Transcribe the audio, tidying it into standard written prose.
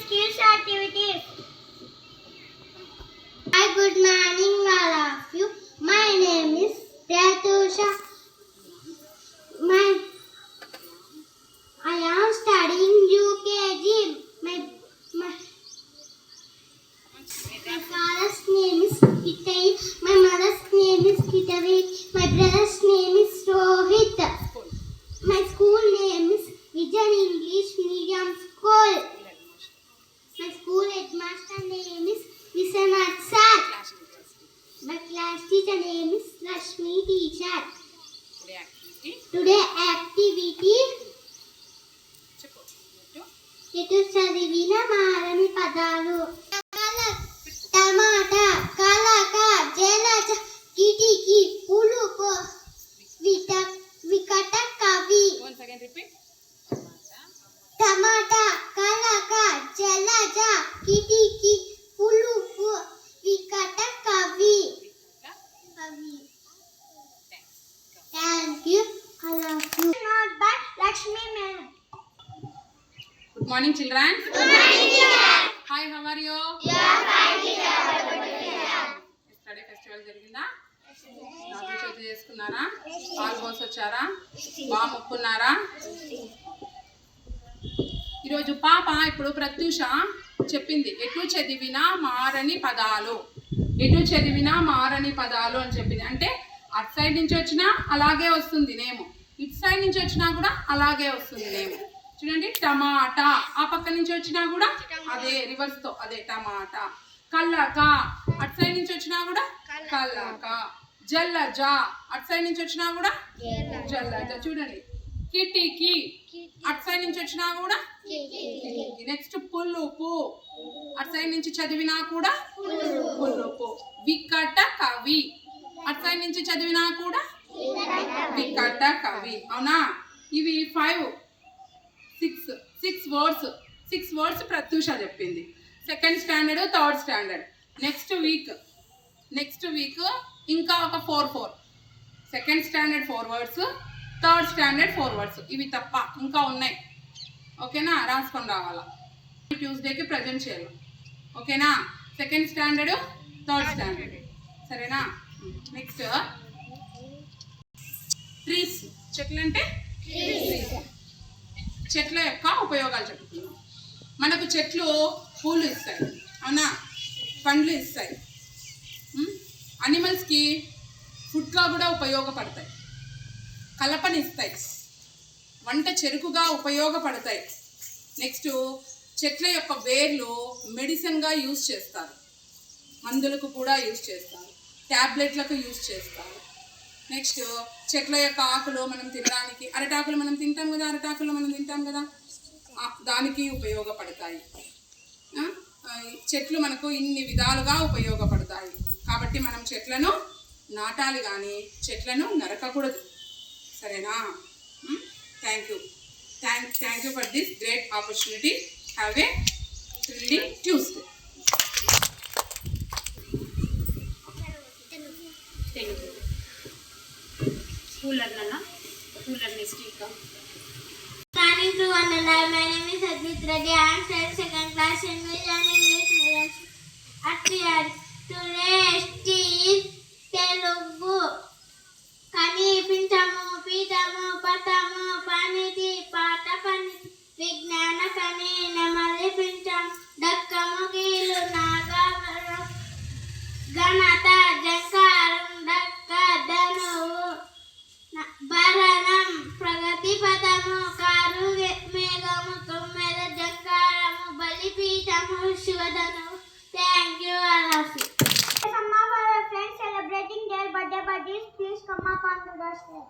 skills activities. Hi, good morning all of you. My name is Pratusha. I am studying UKG. My father's name is Kitai. My mother's name is Kitavi. My brother's name is Rohit. My school name is Vijan English Medium School. My school headmaster name is Viswanath Sir. My class teacher name is Rashmi teacher. Today activity. Etu చదివిన మారని పదాలు. టమాటా, కలక, జలజ, కిటికీ, పులుపు, వికట కవి. Once again repeat. టమాటా, కలక, జలజ, కిటికీ, పులుపు, వికట కవి. Thank you. I love you. Not by Lakshmi Ma'am. Good morning, children. Good morning, teacher. Hi, how are you? Yeah, fine, teacher. Yesterday festival జరిగిందా? నాగుల చవితి చేసుకున్నారా? పాలు పోసి వచ్చారా? బాగా మొక్కున్నారా? ఈరోజు పాప ఇప్పుడు ప్రత్యూష చెప్పింది ఎటు చదివినా మారని పదాలు, ఎటు చదివినా మారని పదాలు అని చెప్పింది. అంటే అటు సైడ్ నుంచి వచ్చినా అలాగే వస్తుంది నేము, ఇటు సైడ్ నుంచి వచ్చినా కూడా అలాగే వస్తుంది నేము. చూడండి, టమాటా ఆ పక్క నుంచి వచ్చినా కూడా అదే రివర్స్తో అదే టమాటా. కల్లక అటు సైడ్ నుంచి వచ్చినా కూడా కల్లక. జల్లజ అటు సైడ్ నుంచి వచ్చినా కూడా జల్లజ. చూడండి, కిటికీ అటు సైడ్ నుంచి వచ్చినా కూడా కిటికీ. నెక్స్ట్ పులుపు అటు సైడ్ నుంచి చదివినా కూడా పులుపు. వికట కవి అటు సైడ్ నుంచి చదివినా కూడా వికట కవి. అవునా? ఇవి 6 వర్డ్స్ ప్రత్యూష చెప్పింది. Second standard, third standard. Next week ఇంకా ఒక 4 second standard 4 words, third standard 4 words. ఇవి తప్ప ఇంకా ఉన్నాయి. ఓకేనా? రాసుకొని రావాలా. ట్యూస్డేకి ప్రజెంట్ చేయాలి. ఓకేనా? Second standard, third standard. సరేనా? Next trees. చెట్లు అంటే చెట్ల యొక్క ఉపయోగాలు చెప్తున్నాం. మనకు చెట్లు పూలు ఇస్తాయి, అవునా? పండ్లు ఇస్తాయి. అనిమల్స్కి ఫుడ్గా కూడా ఉపయోగపడతాయి. కలపనిస్తాయి, వంట చెరుకుగా ఉపయోగపడతాయి. నెక్స్ట్ చెట్ల యొక్క వేర్లు మెడిసిన్గా యూజ్ చేస్తారు, మందులకు కూడా యూజ్ చేస్తారు, ట్యాబ్లెట్లకు యూజ్ చేస్తారు. నెక్స్ట్ చెట్ల యొక్క ఆకులు మనం తినడానికి, అరటాకులు మనం తింటాం కదా, అరటాకులు మనం తింటాం కదా, దానికి ఉపయోగపడతాయి. చెట్లు మనకు ఇన్ని విధాలుగా ఉపయోగపడతాయి. కాబట్టి మనం చెట్లను నాటాలి కానీ చెట్లను నరకకూడదు. సరేనా? Thank you for this great opportunity. Have a thrilling Tuesday. Planning to underline. My name is Advit Reddy. I am studying second class in Vijan English Medium School. Today is Telugu. Kanipinchamu, pitamu, patamu, paniti, pata paniti, vignana kanina malipinchamu, dakkamu kilu nagavaram, ganata jankaram, dakka dhanuvu, భరణం ప్రగతిపథము, కారు మేఘము, తొమ్మెద జంకారము, బలిపీఠము, శివధనువు. Thank you all of you. Some of our friends celebrating their birthday parties. Please come up on the doorstep.